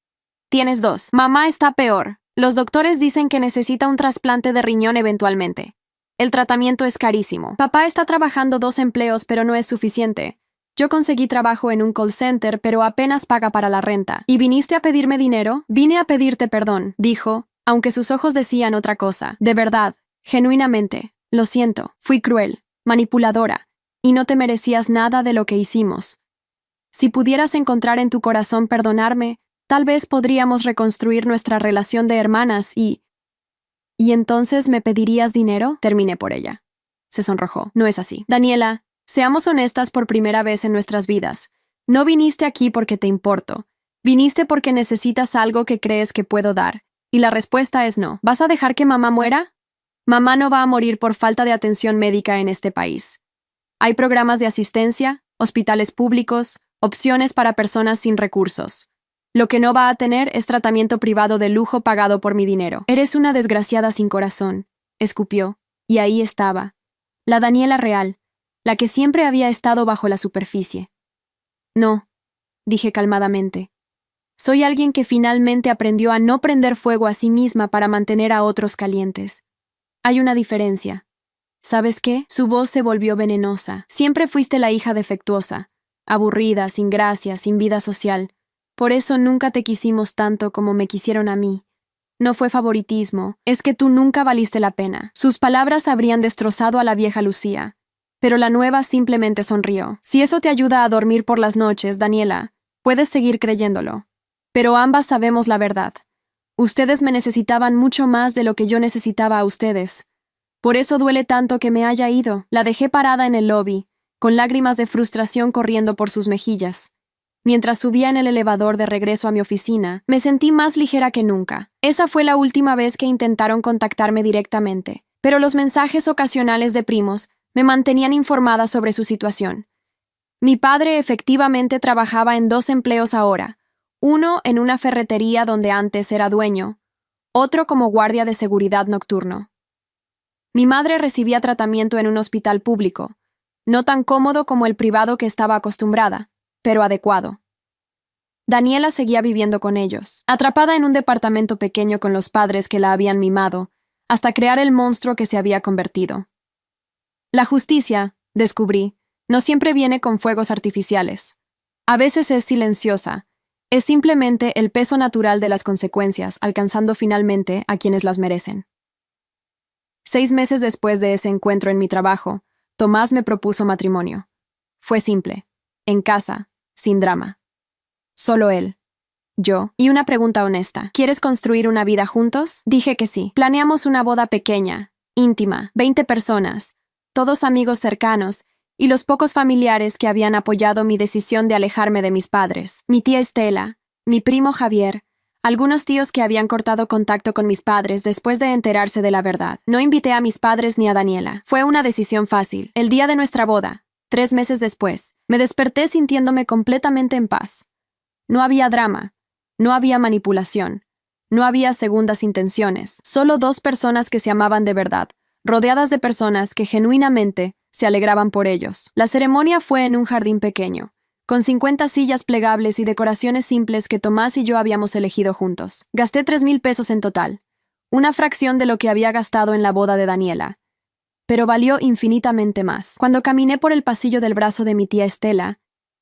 Tienes 2. Mamá está peor. Los doctores dicen que necesita un trasplante de riñón eventualmente. El tratamiento es carísimo. Papá está trabajando 2 empleos, pero no es suficiente. Yo conseguí trabajo en un call center, pero apenas paga para la renta. ¿Y viniste a pedirme dinero? Vine a pedirte perdón, dijo, aunque sus ojos decían otra cosa. De verdad, genuinamente, lo siento. Fui cruel, manipuladora, y no te merecías nada de lo que hicimos. Si pudieras encontrar en tu corazón perdonarme, tal vez podríamos reconstruir nuestra relación de hermanas y... ¿Y entonces me pedirías dinero? Terminé por ella. Se sonrojó. No es así. Daniela, seamos honestas por primera vez en nuestras vidas. No viniste aquí porque te importo. Viniste porque necesitas algo que crees que puedo dar. Y la respuesta es no. ¿Vas a dejar que mamá muera? Mamá no va a morir por falta de atención médica en este país. Hay programas de asistencia, hospitales públicos, opciones para personas sin recursos. Lo que no va a tener es tratamiento privado de lujo pagado por mi dinero. Eres una desgraciada sin corazón, escupió, y ahí estaba. La Daniela real, la que siempre había estado bajo la superficie. No, dije calmadamente. Soy alguien que finalmente aprendió a no prender fuego a sí misma para mantener a otros calientes. Hay una diferencia. ¿Sabes qué? Su voz se volvió venenosa. Siempre fuiste la hija defectuosa, aburrida, sin gracia, sin vida social. Por eso nunca te quisimos tanto como me quisieron a mí. No fue favoritismo, es que tú nunca valiste la pena. Sus palabras habrían destrozado a la vieja Lucía, pero la nueva simplemente sonrió. Si eso te ayuda a dormir por las noches, Daniela, puedes seguir creyéndolo. Pero ambas sabemos la verdad. Ustedes me necesitaban mucho más de lo que yo necesitaba a ustedes. Por eso duele tanto que me haya ido. La dejé parada en el lobby, con lágrimas de frustración corriendo por sus mejillas. Mientras subía en el elevador de regreso a mi oficina, me sentí más ligera que nunca. Esa fue la última vez que intentaron contactarme directamente, pero los mensajes ocasionales de primos me mantenían informada sobre su situación. Mi padre efectivamente trabajaba en 2 empleos ahora, Uno en una ferretería donde antes era dueño, otro como guardia de seguridad nocturno. Mi madre recibía tratamiento en un hospital público, no tan cómodo como el privado que estaba acostumbrada, pero adecuado. Daniela seguía viviendo con ellos, atrapada en un departamento pequeño con los padres que la habían mimado, hasta crear el monstruo que se había convertido. La justicia, descubrí, no siempre viene con fuegos artificiales. A veces es silenciosa, es simplemente el peso natural de las consecuencias, alcanzando finalmente a quienes las merecen. 6 meses después de ese encuentro en mi trabajo, Tomás me propuso matrimonio. Fue simple, en casa, sin drama. Solo él, yo, y una pregunta honesta. ¿Quieres construir una vida juntos? Dije que sí. Planeamos una boda pequeña, íntima, 20 personas, todos amigos cercanos, y los pocos familiares que habían apoyado mi decisión de alejarme de mis padres. Mi tía Estela, mi primo Javier, algunos tíos que habían cortado contacto con mis padres después de enterarse de la verdad. No invité a mis padres ni a Daniela. Fue una decisión fácil. El día de nuestra boda, 3 meses después, me desperté sintiéndome completamente en paz. No había drama, no había manipulación, no había segundas intenciones, solo 2 personas que se amaban de verdad, rodeadas de personas que genuinamente se alegraban por ellos. La ceremonia fue en un jardín pequeño, con 50 sillas plegables y decoraciones simples que Tomás y yo habíamos elegido juntos. Gasté 3,000 pesos en total, una fracción de lo que había gastado en la boda de Daniela, pero valió infinitamente más. Cuando caminé por el pasillo del brazo de mi tía Estela,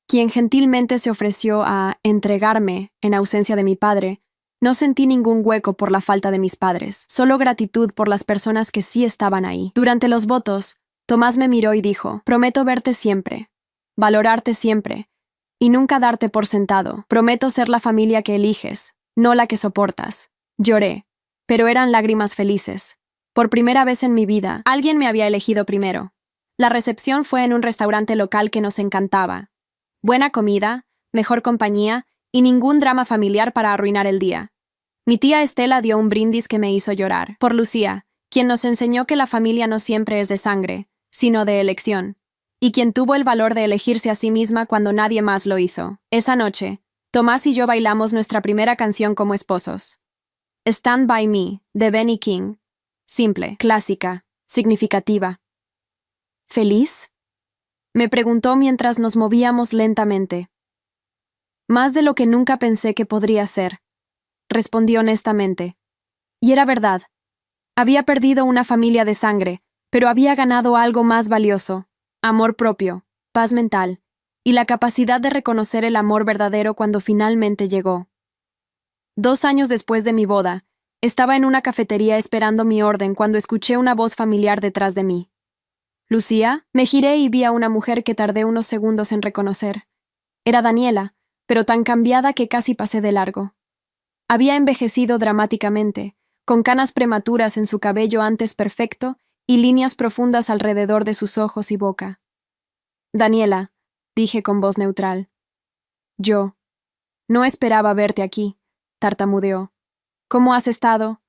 quien gentilmente se ofreció a entregarme en ausencia de mi padre, no sentí ningún hueco por la falta de mis padres, solo gratitud por las personas que sí estaban ahí. Durante los votos, Tomás me miró y dijo: prometo verte siempre, valorarte siempre, y nunca darte por sentado. Prometo ser la familia que eliges, no la que soportas. Lloré, pero eran lágrimas felices. Por primera vez en mi vida, alguien me había elegido primero. La recepción fue en un restaurante local que nos encantaba. Buena comida, mejor compañía y ningún drama familiar para arruinar el día. Mi tía Estela dio un brindis que me hizo llorar, por Lucía, quien nos enseñó que la familia no siempre es de sangre, sino de elección, y quien tuvo el valor de elegirse a sí misma cuando nadie más lo hizo. Esa noche, Tomás y yo bailamos nuestra primera canción como esposos. Stand By Me, de Benny King. Simple, clásica, significativa. ¿Feliz?, me preguntó mientras nos movíamos lentamente. Más de lo que nunca pensé que podría ser, respondí honestamente. Y era verdad. Había perdido una familia de sangre, pero había ganado algo más valioso: amor propio, paz mental, y la capacidad de reconocer el amor verdadero cuando finalmente llegó. 2 años después de mi boda, estaba en una cafetería esperando mi orden cuando escuché una voz familiar detrás de mí. ¿Lucía? Me giré y vi a una mujer que tardé unos segundos en reconocer. Era Daniela, pero tan cambiada que casi pasé de largo. Había envejecido dramáticamente, con canas prematuras en su cabello antes perfecto y líneas profundas alrededor de sus ojos y boca. Daniela, dije con voz neutral. Yo. No esperaba verte aquí, tartamudeó. ¿Cómo has estado?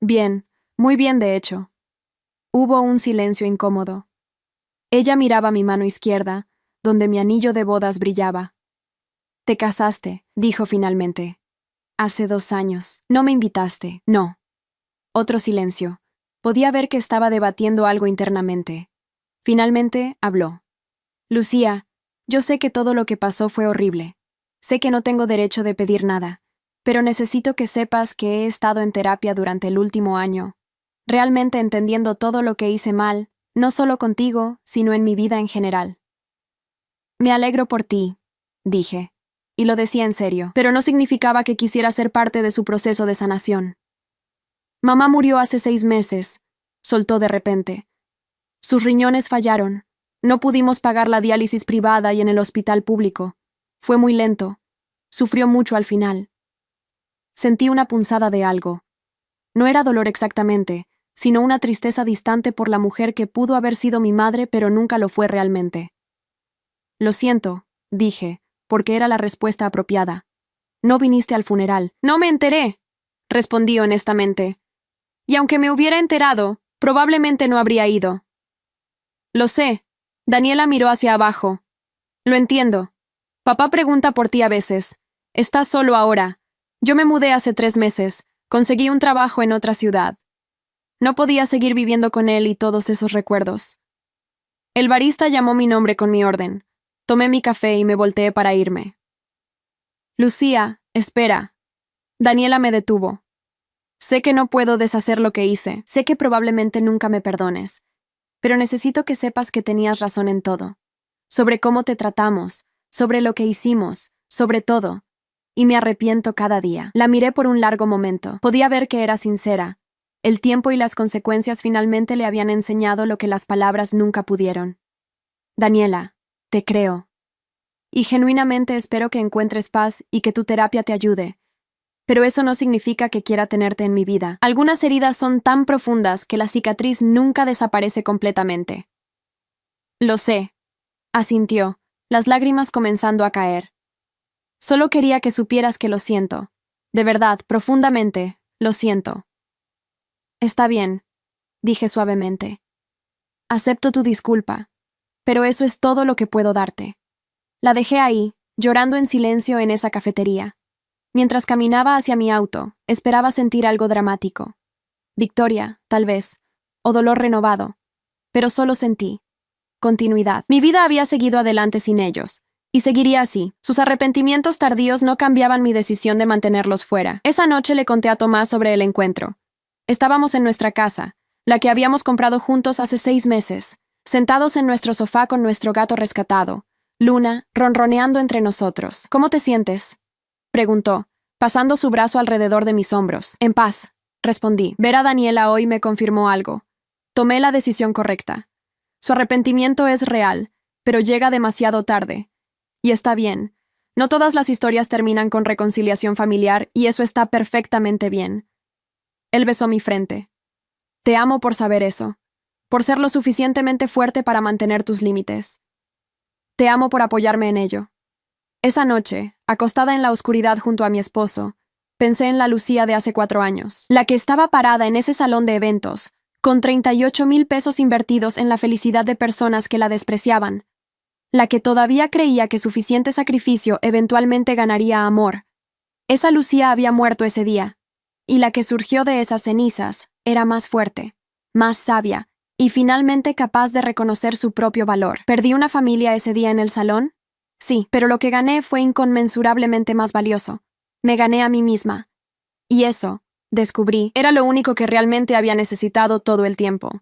Bien, muy bien de hecho. Hubo un silencio incómodo. Ella miraba mi mano izquierda, donde mi anillo de bodas brillaba. Te casaste, dijo finalmente. Hace 2 años. No me invitaste. No. Otro silencio. Podía ver que estaba debatiendo algo internamente. Finalmente habló. Lucía, yo sé que todo lo que pasó fue horrible. Sé que no tengo derecho de pedir nada, pero necesito que sepas que he estado en terapia durante el último año, realmente entendiendo todo lo que hice mal, no solo contigo, sino en mi vida en general. Me alegro por ti, dije, y lo decía en serio, pero no significaba que quisiera ser parte de su proceso de sanación. Mamá murió hace 6 meses, soltó de repente. Sus riñones fallaron. No pudimos pagar la diálisis privada y en el hospital público. Fue muy lento. Sufrió mucho al final. Sentí una punzada de algo. No era dolor exactamente, sino una tristeza distante por la mujer que pudo haber sido mi madre pero nunca lo fue realmente. Lo siento, dije, porque era la respuesta apropiada. No viniste al funeral. No me enteré, respondí honestamente. Y aunque me hubiera enterado, probablemente no habría ido. Lo sé. Daniela miró hacia abajo. Lo entiendo. Papá pregunta por ti a veces, Estás solo ahora. Yo me mudé hace 3 meses. Conseguí un trabajo en otra ciudad. No podía seguir viviendo con él y todos esos recuerdos. El barista llamó mi nombre con mi orden. Tomé mi café y me volteé para irme. Lucía, espera. Daniela me detuvo. Sé que no puedo deshacer lo que hice. Sé que probablemente nunca me perdones. Pero necesito que sepas que tenías razón en todo. Sobre cómo te tratamos, sobre lo que hicimos, sobre todo. Y me arrepiento cada día. La miré por un largo momento. Podía ver que era sincera. El tiempo y las consecuencias finalmente le habían enseñado lo que las palabras nunca pudieron. Daniela, te creo. Y genuinamente espero que encuentres paz y que tu terapia te ayude. Pero eso no significa que quiera tenerte en mi vida. Algunas heridas son tan profundas que la cicatriz nunca desaparece completamente. Lo sé, asintió, las lágrimas comenzando a caer. Solo quería que supieras que lo siento. De verdad, profundamente, lo siento. Está bien, dije suavemente. Acepto tu disculpa, pero eso es todo lo que puedo darte. La dejé ahí, llorando en silencio en esa cafetería. Mientras caminaba hacia mi auto, esperaba sentir algo dramático. Victoria, tal vez, o dolor renovado. Pero solo sentí continuidad. Mi vida había seguido adelante sin ellos, y seguiría así. Sus arrepentimientos tardíos no cambiaban mi decisión de mantenerlos fuera. Esa noche le conté a Tomás sobre el encuentro. Estábamos en nuestra casa, la que habíamos comprado juntos hace 6 meses, sentados en nuestro sofá con nuestro gato rescatado, Luna, ronroneando entre nosotros. ¿Cómo te sientes?, preguntó, pasando su brazo alrededor de mis hombros. En paz, respondí. Ver a Daniela hoy me confirmó algo. Tomé la decisión correcta. Su arrepentimiento es real, pero llega demasiado tarde. Y está bien. No todas las historias terminan con reconciliación familiar y eso está perfectamente bien. Él besó mi frente. Te amo por saber eso, por ser lo suficientemente fuerte para mantener tus límites. Te amo por apoyarme en ello. Esa noche, acostada en la oscuridad junto a mi esposo, pensé en la Lucía de hace 4 años, la que estaba parada en ese salón de eventos, con 38,000 pesos invertidos en la felicidad de personas que la despreciaban, la que todavía creía que suficiente sacrificio eventualmente ganaría amor. Esa Lucía había muerto ese día, y la que surgió de esas cenizas era más fuerte, más sabia, y finalmente capaz de reconocer su propio valor. ¿Perdí una familia ese día en el salón? Sí, pero lo que gané fue inconmensurablemente más valioso. Me gané a mí misma. Y eso, descubrí, era lo único que realmente había necesitado todo el tiempo.